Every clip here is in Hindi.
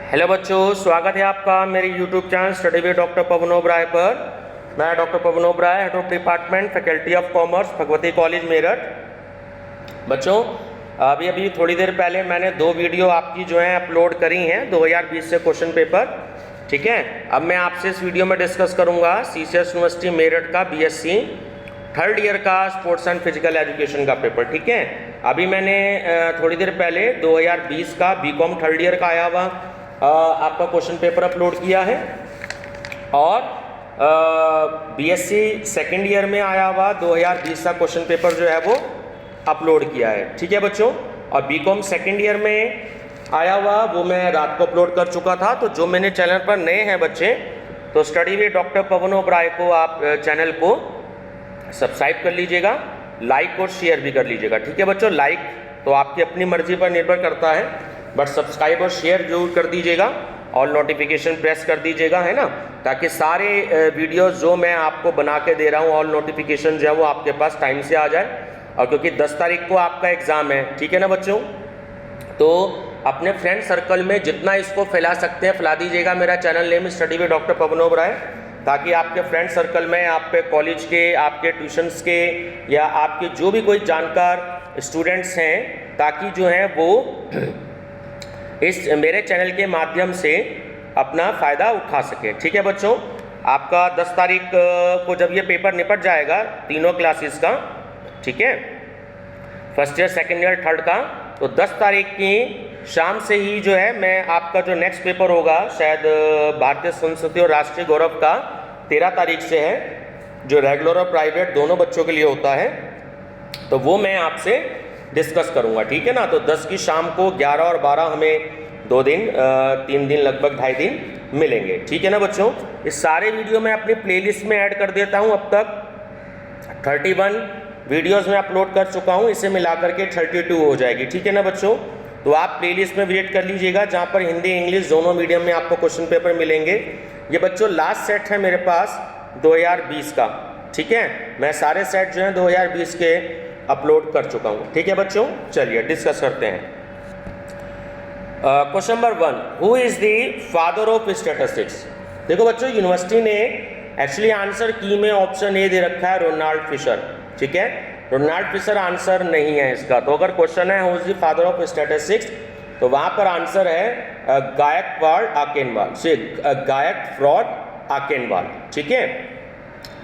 हेलो बच्चों, स्वागत है आपका मेरे YouTube channel study with doctor Pawan Oberoi पर। मैं doctor Pawan Oberoi, head of department faculty of commerce, Bhagwati college Meerut. बच्चों, अभी थोड़ी देर पहले मैंने 2 वीडियो आपकी जो है अपलोड करी हैं 2020 से क्वेश्चन पेपर। ठीक है, अब मैं आपसे इस वीडियो में डिस्कस करूंगा CCS यूनिवर्सिटी मेरठ का BSc थर्ड ईयर का स्पोर्ट्स एंड फिजिकल एजुकेशन का पेपर। ठीक है, अभी मैंने थोड़ी देर पहले 2020 का BCom थर्ड ईयर का आया हुआ आपका क्वेश्चन पेपर अपलोड किया है और BSc सेकेंड ईयर में आया हुआ 2020 का क्वेश्चन पेपर जो है वो अपलोड किया है। ठीक है बच्चों, और BCom सेकेंड ईयर में आया हुआ वो मैं रात को अपलोड कर चुका था। तो जो मेरे चैनल पर नए हैं बच्चे, तो study with doctor Pawan Oberoi को आप चैनल को सब्सक्राइब कर लीजिएगा, लाइक और शेयर भी कर लीजिएगा। ठीक है बच्चों, लाइक तो आपकी अपनी मर्जी पर निर्भर करता है, बट सब्सक्राइब और शेयर जरूर कर दीजिएगा और नोटिफिकेशन प्रेस कर दीजिएगा, है ना, ताकि सारे वीडियोस जो मैं आपको बना के दे रहा हूँ ऑल नोटिफिकेशन जो है वो आपके पास टाइम से आ जाए। और क्योंकि 10 तारीख को आपका एग्ज़ाम है, ठीक है ना बच्चों, तो अपने फ्रेंड सर्कल में जितना इसको फैला सकते हैं फैला दीजिएगा। मेरा channel name study with doctor Pawan Oberoi, ताकि आपके फ्रेंड सर्कल में आपके कॉलेज के, आपके ट्यूशन्स के या आपके जो भी कोई जानकार स्टूडेंट्स हैं, ताकि जो है वो इस मेरे चैनल के माध्यम से अपना फ़ायदा उठा सके। ठीक है बच्चों, आपका 10 तारीख को जब ये पेपर निपट जाएगा तीनों क्लासेस का, ठीक है, first year, second year, third का, तो 10 तारीख की शाम से ही जो है मैं आपका जो नेक्स्ट पेपर होगा शायद भारतीय संस्कृति और राष्ट्रीय गौरव का 13 तारीख से है, जो रेगुलर और प्राइवेट दोनों बच्चों के लिए होता है, तो वो मैं आपसे डिस्कस करूंगा। ठीक है ना, तो 10 की शाम को 11 और 12 हमें 2 दिन 3 दिन लगभग 2.5 दिन मिलेंगे। ठीक है ना बच्चों, इस सारे वीडियो मैं अपनी प्लेलिस्ट में ऐड कर देता हूं। अब तक 31 वीडियोस में अपलोड कर चुका हूं, इसे मिलाकर के 32 हो जाएगी। ठीक है ना बच्चों, तो आप प्लेलिस्ट में विजिट कर लीजिएगा, जहां पर हिंदी इंग्लिश दोनों मीडियम में आपको क्वेश्चन पेपर मिलेंगे। ये बच्चों लास्ट सेट है मेरे पास 2020 का। ठीक है, मैं सारे सेट जो हैं 2020 के अपलोड कर चुका हूं। ठीक है बच्चों, चलिए डिस्कस करते हैं। Question number 1, who is the father of statistics. देखो बच्चों, यूनिवर्सिटी ने एक्चुअली आंसर की में ऑप्शन ए दे रखा है रोनाल्ड फिशर। ठीक है, रोनाल्ड फिशर आंसर नहीं है इसका। तो अगर क्वेश्चन है who is the father of statistics, तो वहां पर आंसर है गायकवाड़ आकेनवाल से, गायकफ्रॉड आकेनवाल। ठीक है,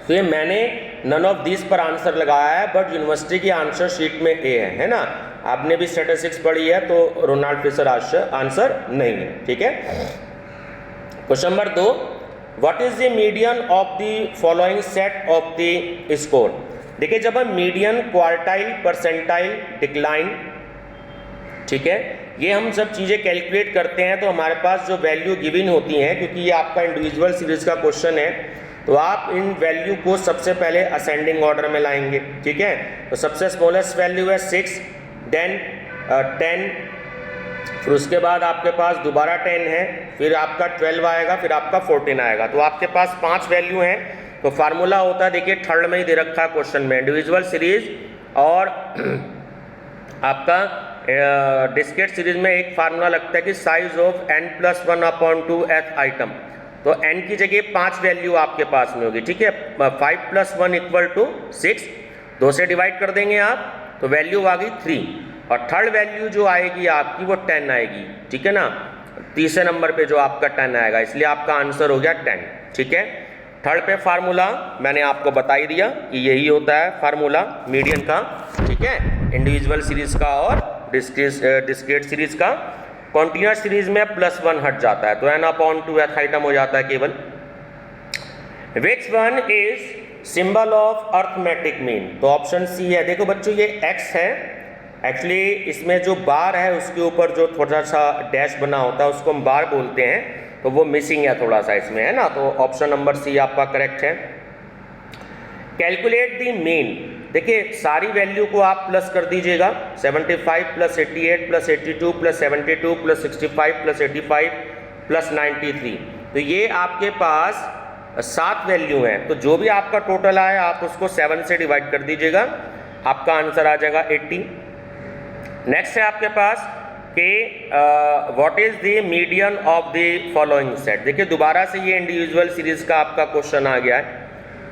तो ये मैंने नन ऑफ दिस पर आंसर लगाया है, बट यूनिवर्सिटी की आंसर शीट में ए है ना। आपने भी स्टैटिस्टिक्स पढ़ी है, तो रोनाल्ड फिशर आंसर नहीं है। ठीक है, question number 2, what is the median of the following set of the score. देखिए, जब हम मीडियन, क्वार्टाइल, परसेंटाइल, डिक्लाइन, ठीक है, ये हम सब चीज़ें कैलकुलेट करते हैं, तो हमारे पास जो वैल्यू गिवन होती हैं, क्योंकि ये आपका इंडिविजुअल सीरीज का क्वेश्चन है, तो आप इन वैल्यू को सबसे पहले असेंडिंग ऑर्डर में लाएंगे। ठीक है, तो सबसे स्मॉलेस्ट वैल्यू है 6, देन 10, फिर उसके बाद आपके पास दोबारा 10 है, फिर आपका 12 आएगा, फिर आपका 14 आएगा। तो आपके पास 5 वैल्यू हैं। तो फार्मूला होता है, देखिए थर्ड में ही दे रखा है क्वेश्चन में, इंडिविजुअल सीरीज और आपका डिस्क्रीट सीरीज में एक फार्मूला लगता है कि साइज ऑफ n+1/2 एथ आइटम। तो n की जगह 5 वैल्यू आपके पास में होगी। ठीक है, 5 + 1 = 6, 2 से डिवाइड कर देंगे आप, तो वैल्यू आ गई 3, और थर्ड वैल्यू जो आएगी आपकी वो 10 आएगी। ठीक है ना, तीसरे नंबर पे जो आपका 10 आएगा, इसलिए आपका आंसर हो गया 10। ठीक है, थर्ड पे फार्मूला मैंने आपको बता ही दिया कि यही होता है फार्मूला मीडियन का। ठीक है, इंडिविजुअल सीरीज का और डिस्क्रीट सीरीज का। कॉन्टिन्यूअस सीरीज में +1 हट जाता है, तो n/2 एथ आइटम हो जाता है केवल। Which one is symbol of arithmetic mean, तो ऑप्शन सी है। देखो बच्चों, ये x है, एक्चुअली इसमें जो बार है उसके ऊपर जो थोड़ा सा डैश बना होता है उसको हम बार बोलते हैं, तो वो मिसिंग है थोड़ा सा इसमें, है ना, तो ऑप्शन नंबर सी आपका करेक्ट है। कैलकुलेट द मीन, देखिए सारी वैल्यू को आप प्लस कर दीजिएगा, 75 + 88 + 82 + 72 + 65 + 85 + 93, तो ये आपके पास 7 वैल्यू हैं। तो जो भी आपका टोटल आए आप उसको 7 से डिवाइड कर दीजिएगा, आपका आंसर आ जाएगा 80। नेक्स्ट है आपके पास कि what is the median of the following set. देखिए दोबारा से ये इंडिविजुअल सीरीज का आपका क्वेश्चन आ गया है,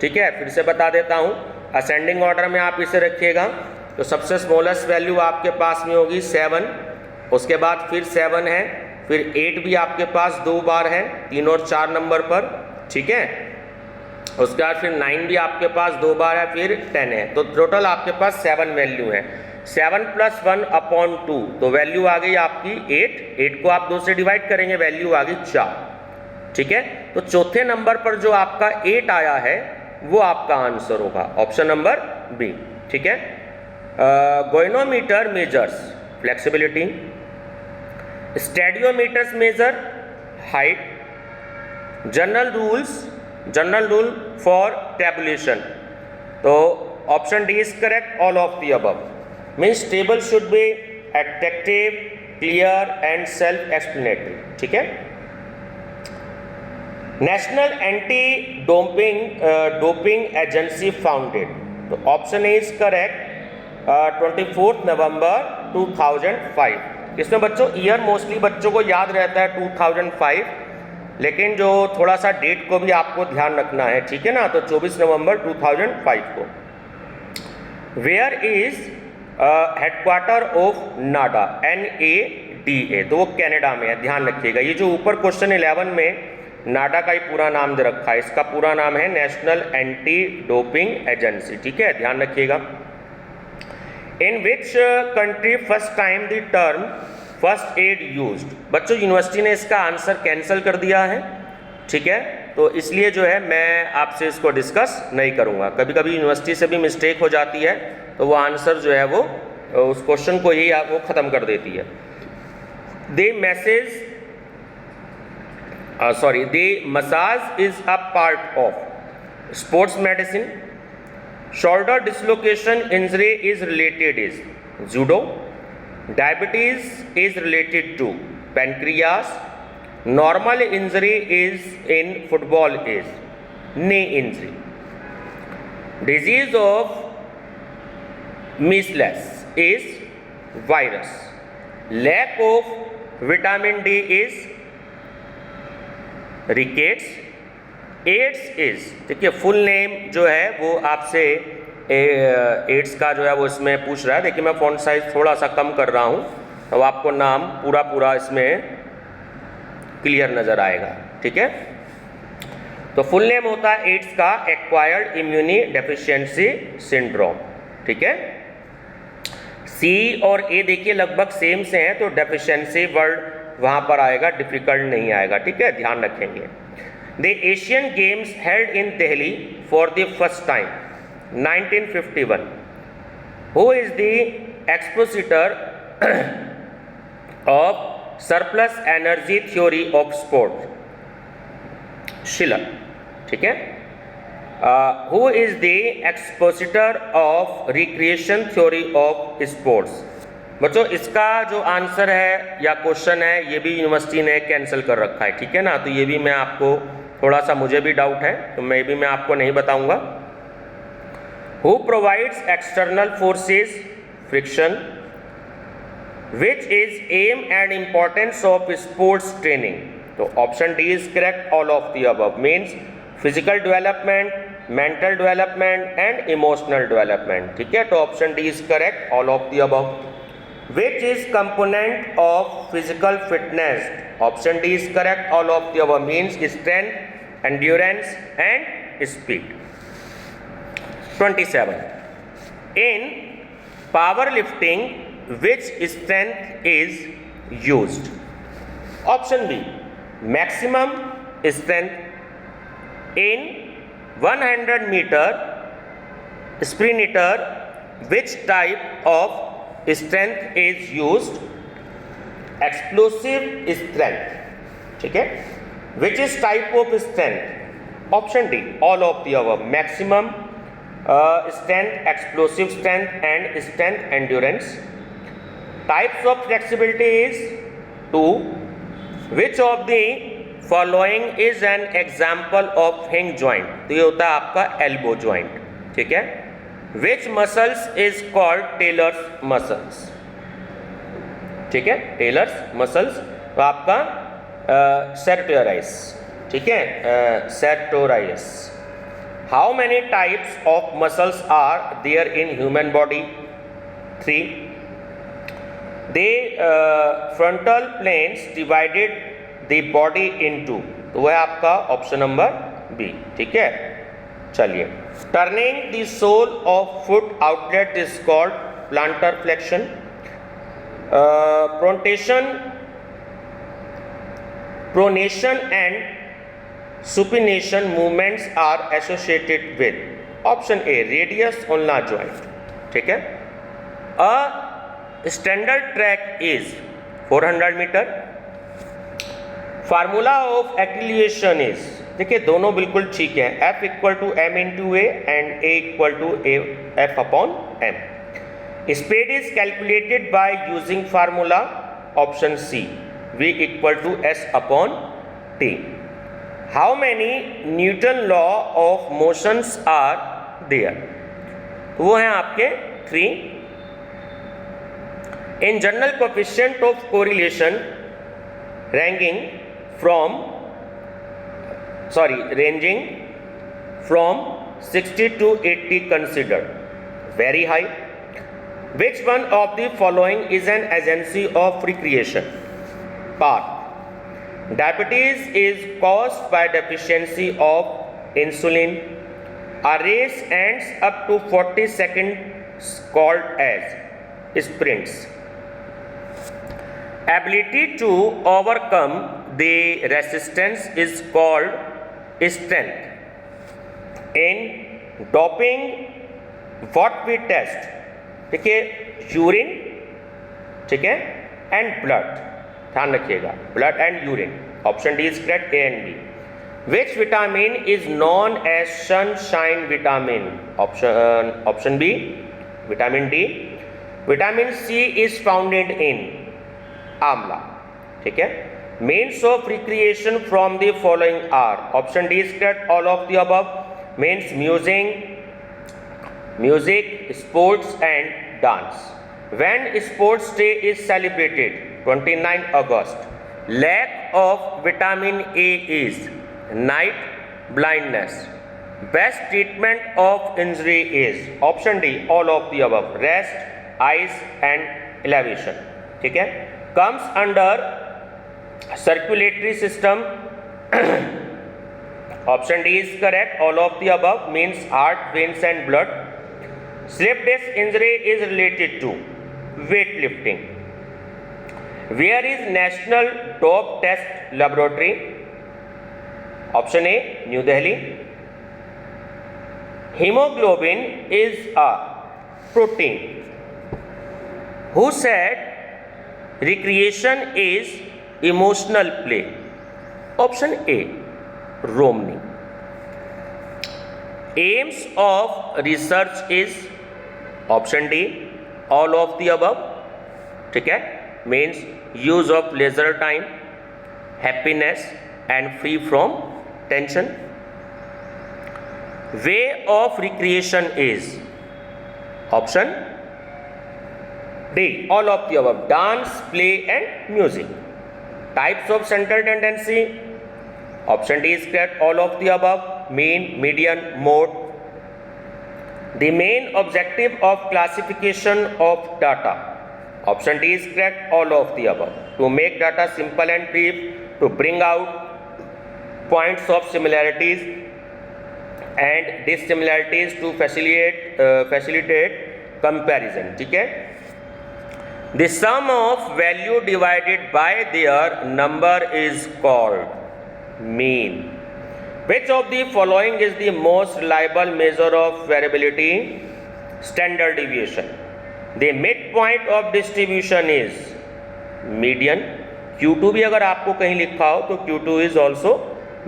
ठीक है। फिर से बता देता हूँ, असेंडिंग ऑर्डर में आप इसे रखिएगा। तो सबसे स्मॉलेस्ट वैल्यू आपके पास में होगी 7, उसके बाद फिर 7 है, फिर 8 भी आपके पास 2 बार है 3 और 4 नंबर पर, ठीक है। उसके बाद फिर 9 भी आपके पास 2 बार है, फिर 10 है। तो टोटल आपके पास 7 वैल्यू है। 7 + 1/2 तो वैल्यू आ गई आपकी 8 को आप 2 से डिवाइड करेंगे, वैल्यू आ गई 4, ठीक है। तो चौथे नंबर पर जो आपका 8 आया है वो आपका आंसर होगा, ऑप्शन नंबर बी, ठीक है। Goniometer measures flexibility, stadiometers measure height, general rule for tabulation. तो option D is correct, all of the above. Means table should be attractive, clear and self explanatory, ठीक है। National anti doping agency founded. तो ऑप्शन ए इज करेक्ट, 24 नवंबर 2005। इसमें बच्चों ईयर मोस्टली बच्चों को याद रहता है 2005, लेकिन जो थोड़ा सा डेट को भी आपको ध्यान रखना है, ठीक है ना। तो 24 नवंबर 2005 को। Where is headquarter of NADA, NADA, तो वो कनाडा में है, ध्यान रखिएगा। ये जो ऊपर क्वेश्चन 11 में नाडा का ही पूरा नाम दे रखा है, इसका पूरा नाम है नेशनल एंटी डोपिंग एजेंसी, ठीक है, ध्यान रखिएगा। In which country first time the term first aid used. बच्चों यूनिवर्सिटी ने इसका आंसर कैंसिल कर दिया है, ठीक है, तो इसलिए जो है मैं आपसे इसको डिस्कस नहीं करूंगा। कभी कभी यूनिवर्सिटी से भी मिस्टेक हो जाती है, तो वो आंसर जो है वो उस क्वेश्चन को ही वो खत्म कर देती है। The massage is a part of sports medicine. Shoulder dislocation injury is related is judo. Diabetes is related to pancreas. Normal injury is in football is knee injury. Disease of measles is virus. Lack of vitamin D is rickets. AIDS is, देखिए फुल नेम जो है वो आपसे एड्स का जो है वो इसमें पूछ रहा है। देखिए मैं फॉन्ट साइज थोड़ा सा कम कर रहा हूँ, तो आपको नाम पूरा इसमें क्लियर नज़र आएगा, ठीक है। तो फुल नेम होता है एड्स का एक्वायर्ड इम्यूनी डेफिशिएंसी सिंड्रोम, ठीक है। सी और ए देखिए लगभग सेम से हैं, तो डेफिशिएंसी वर्ड वहां पर आएगा, डिफिकल्ट नहीं आएगा, ठीक है, ध्यान रखेंगे। The Asian games held in Delhi for the first time 1951। Who is the expositor of surplus energy theory of sport? Schiller, ठीक है। Who is the expositor of recreation theory of sports? बच्चों इसका जो आंसर है या क्वेश्चन है ये भी यूनिवर्सिटी ने कैंसिल कर रखा है, ठीक है ना। तो ये भी मैं आपको थोड़ा सा मुझे भी डाउट है, तो मैं आपको नहीं बताऊंगा। Who provides external forces friction, which is aim and importance of sports training? तो option D is correct, all of the above. Means physical development, mental development and emotional development, ठीक है। तो option D is correct, all of the above. Which is component of physical fitness? Option D is correct, all of the above. Means strength, endurance and speed. 27. In powerlifting, which strength is used? Option B, maximum strength. In 100 meter sprinter, which type of strength is used? Explosive strength, ठीक है। Which is type of strength? Option D, all of the above. Maximum strength, explosive strength and strength endurance. Types of flexibility is 2. Which of the following is an example of हिंग ज्वाइंट? तो ये होता है आपका एल्बो ज्वाइंट, ठीक है। Which muscles is called Taylor's muscles? ठीक है, टेलर्स मसल्स, तो आपका सर्टोराइस, ठीक है, sartorius. How many types of muscles are there in human body? 3। The frontal planes divided the body into, तो वह आपका ऑप्शन नंबर बी, ठीक है। चलिए, turning the sole of foot outlet is called plantar flexion. Pronation and supination movements are associated with, option A radius ulna joint, ठीक है। A standard track is 400 metre. Formula of acceleration is, देखिए दोनों बिल्कुल ठीक है, F equal to M into a and A equal to F upon M। Speed is calculated by using formula option C, V equal to S upon T. How many Newton law of motions are there? वो हैं आपके 3. In general coefficient of correlation ranging from 60 to 80 considered very high. Which one of the following is an agency of recreation? Part. Diabetes is caused by deficiency of insulin. A race ends up to 40 seconds called as sprints. Ability to overcome the resistance is called strength. In doping, what we test? देखिए, यूरिन, ठीक है, एंड ब्लड, ध्यान रखिएगा, blood and urine, option D is correct, A and B. Which vitamin is known as sunshine vitamin? Option B vitamin D. Vitamin C is founded in amla, ठीक है। Means of recreation from the following are, option D is correct, all of the above. Means music, sports and dance. When sports day is celebrated? 29 August. Lack of vitamin A is night blindness. Best treatment of injury is, option D, all of the above, rest, ice and elevation, ठीक है। Comes under circulatory system, option D is correct, all of the above, means heart, veins and blood. Slip disc injury is related to weightlifting. Where is National Dope Test Laboratory? Option A, New Delhi. Hemoglobin is a protein. Who said recreation is emotional play? Option A, Romney. Aims of research is, option D, all of the above, ठीक है। Means use of leisure time, happiness and free from tension. Way of recreation is, option D, all of the above, dance, play and music. Types of central tendency, option D is correct, all of the above, mean, median, mode. The main objective of classification of data, option D is correct, all of the above. To make data simple and brief, to bring out points of similarities and dissimilarities to facilitate comparison, ठीक है। The sum of value divided by their number is called mean. Which of the following is the most reliable measure of variability? Standard deviation. The midpoint of distribution is median. Q2 भी अगर आपको कहीं लिखा हो तो Q2 is also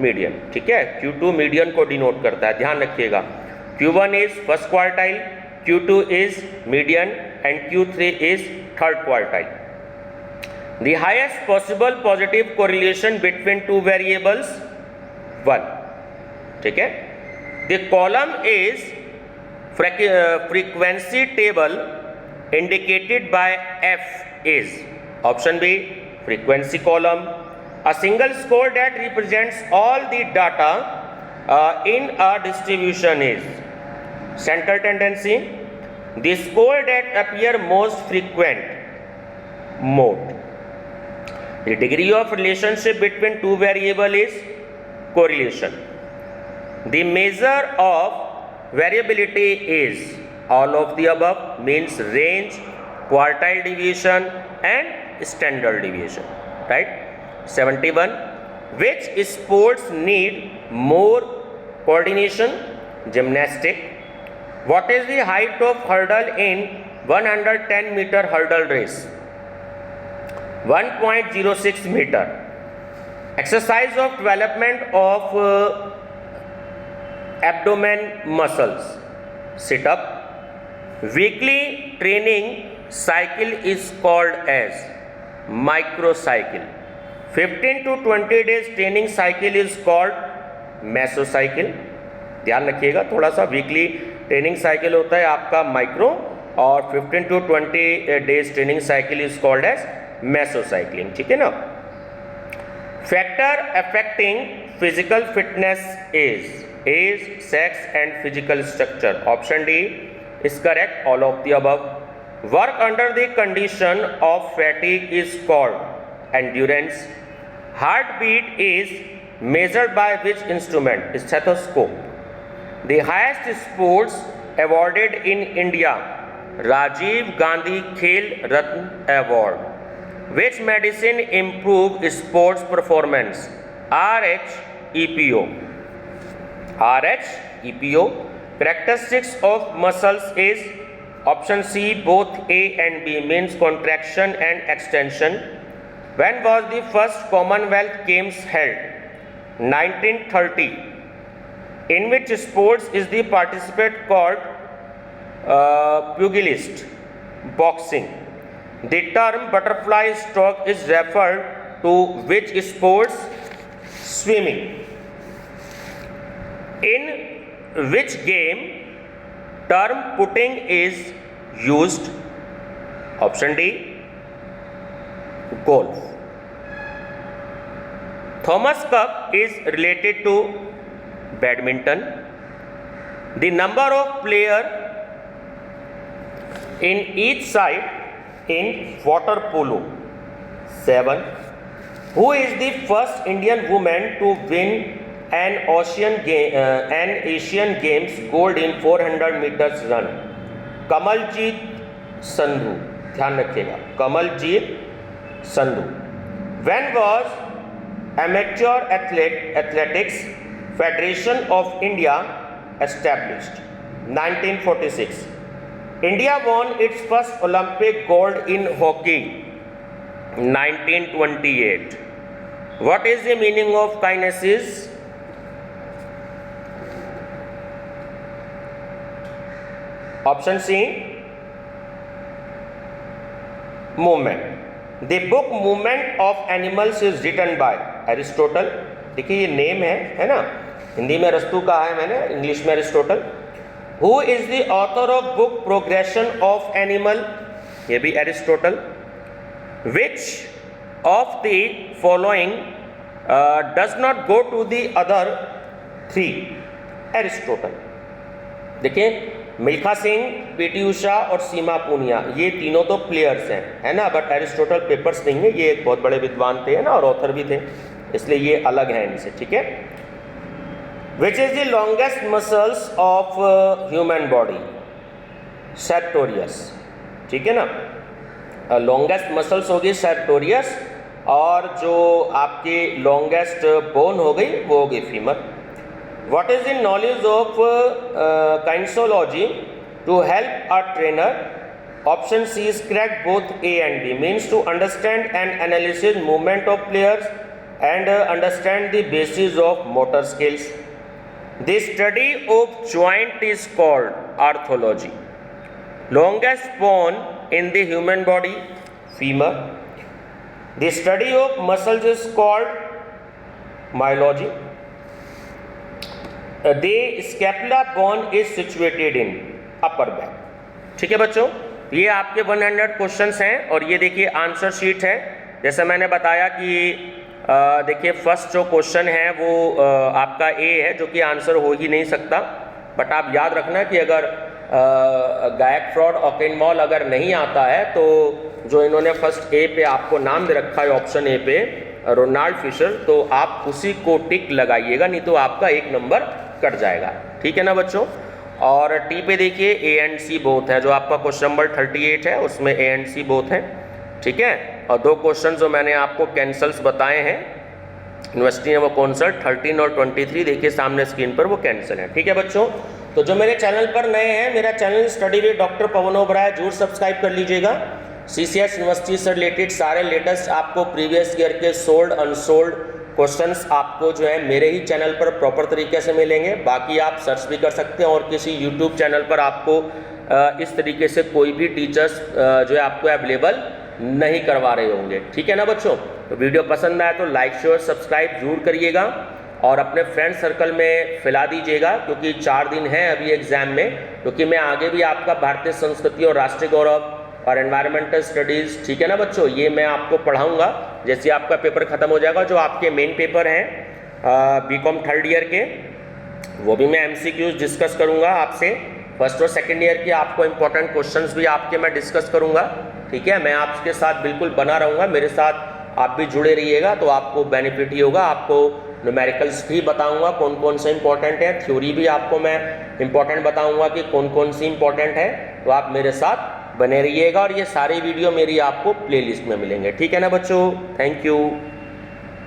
median, ठीक है। Q2 median को डिनोट करता है, ध्यान रखिएगा। Q1 is first quartile, Q2 is median and Q3 is third quartile. The highest possible positive correlation between two variables, 1, ठीक है। The column is frequency table indicated by F is, Option B, frequency column. A single score that represents all the data in a distribution is central tendency. The score that appear most frequent, mode. The degree of relationship between two variables is correlation. The measure of variability is all of the above, means range, quartile deviation and standard deviation, right? 71. Which sports need more coordination? Gymnastic. What is the height of hurdle in 110 meter hurdle race? 1.06 meter. Exercise of development of abdomen muscles, sit up. Weekly training cycle is called as microcycle. 15 to 20 days training cycle is called mesocycle. ध्यान रखिएगा थोड़ा सा, वीकली ट्रेनिंग साइकिल होता है आपका माइक्रो और 15 to 20 days training cycle is called as mesocycling, ठीक है ना। Factor affecting physical fitness is age, sex and physical structure. Option D is correct, all of the above. Work under the condition of fatigue is called endurance. Heartbeat is measured by which instrument? Stethoscope. The highest sports awarded in India, Rajiv Gandhi Khel Ratna Award. Which medicine improve sports performance? RH, EPO. RH, EPO. Characteristics of muscles is option C, both A and B, means contraction and extension. When was the first Commonwealth Games held? 1930. In which sports is the participant called pugilist? Boxing. The term butterfly stroke is referred to which sports? Swimming. In which game term putting is used? Option D, golf. Thomas Cup is related to badminton. The number of players in each side in water polo, 7. Who is the first Indian woman to win an Asian Games gold in 400 meters run? Kamaljeet Sandhu. ध्यान रखिएगा, Kamaljeet Sandhu. When was Amateur Athletics Federation of India established? 1946. India won its first Olympic gold in hockey, 1928. What is the meaning of kinesis? Option C, movement. The book Movement of Animals is written by Aristotle. देखिए ये नेम है ना, हिंदी में रस्तु कहा है मैंने, इंग्लिश में Aristotle. Who is the author of book Progression of Animal? ये भी Aristotle. Which of the following does not go to the other three? Aristotle. देखिए मिल्खा सिंह, पीटी उषा और सीमा पूनिया, ये तीनों तो प्लेयर्स हैं, है ना, बट एरिस्टोटल पेपर्स नहीं है. ये एक बहुत बड़े विद्वान थे, है ना, और ऑथर भी थे, इसलिए ये अलग हैं इनसे, ठीक है. Which is the longest muscles of human body? Sartorius, ठीक है ना. लॉन्गेस्ट मसल्स होगी सर्टोरियस, और जो आपकी लॉन्गेस्ट बोन हो गई वो होगी femur. What is the knowledge of kinesiology to help a trainer? Option C is correct, both A and B, means to understand and analyze movement of players and understand the basis of motor skills. The study of joint is called arthology. Longest bone in the human body, femur. The study of muscles is called myology. The scapula bone is situated in upper back. ठीक है बच्चों, तो ये आपके 100 क्वेश्चंस हैं और ये देखिए आंसर शीट है। जैसे मैंने बताया कि देखिए फर्स्ट जो क्वेश्चन है वो आपका ए है जो कि आंसर हो ही नहीं सकता, बट आप याद रखना कि अगर गायक फ्रॉड ऑकेनमॉल अगर नहीं आता है तो जो इन्होंने फर्स्ट ए पे आपको नाम दे रखा है ऑप्शन ए पे रोनाल्ड फिशर, तो आप उसी को टिक लगाइएगा, नहीं तो आपका एक नंबर कट जाएगा। ठीक है ना बच्चों। और टी पे देखिए ए एंड सी बोथ है, जो आपका क्वेश्चन नंबर 38 है उसमें ए एंड सी बोथ है। ठीक है। और दो क्वेश्चन जो मैंने आपको कैंसल्स बताए हैं यूनिवर्सिटी वो कौनसल 13 और 23 देखिए सामने स्क्रीन पर वो कैंसिल है। ठीक है बच्चों। तो जो मेरे चैनल पर नए हैं, मेरा channel study with doctor Pawan Oberoi जरूर सब्सक्राइब कर लीजिएगा। CCS यूनिवर्सिटी से रिलेटेड सारे लेटेस्ट आपको प्रीवियस ईयर के सोल्ड अनसोल्ड क्वेश्चंस आपको जो है मेरे ही चैनल पर प्रॉपर तरीके से मिलेंगे। बाकी आप सर्च भी कर सकते हैं और किसी यूट्यूब चैनल पर आपको इस तरीके से कोई भी टीचर्स जो है आपको अवेलेबल नहीं करवा रहे होंगे। ठीक है ना बच्चों। तो वीडियो पसंद आए तो लाइक शेयर सब्सक्राइब जरूर करिएगा और अपने फ्रेंड सर्कल में फैला दीजिएगा, क्योंकि 4 दिन हैं अभी एग्जाम में, क्योंकि मैं आगे भी आपका भारतीय संस्कृति और राष्ट्रीय गौरव और एनवायरमेंटल स्टडीज़, ठीक है ना बच्चों, ये मैं आपको पढ़ाऊंगा जैसे आपका पेपर खत्म हो जाएगा। जो आपके मेन पेपर हैं बीकॉम थर्ड ईयर के, वो भी मैं MCQs डिस्कस करूंगा आपसे। फर्स्ट और सेकंड ईयर के आपको इंपॉर्टेंट क्वेश्चंस भी आपके मैं डिस्कस करूंगा। ठीक है। मैं आपके साथ बिल्कुल बना रहूँगा, मेरे साथ आप भी जुड़े रहिएगा तो आपको बेनिफिट ही होगा। आपको न्यूमेरिकल्स भी बताऊंगा कौन कौन से इंपॉर्टेंट है, थ्योरी भी आपको मैं इंपॉर्टेंट बताऊंगा कि कौन कौन सी इंपॉर्टेंट है। तो आप मेरे साथ बने रहिएगा और ये सारी वीडियो मेरी आपको प्लेलिस्ट में मिलेंगे। ठीक है ना बच्चों। Thank you.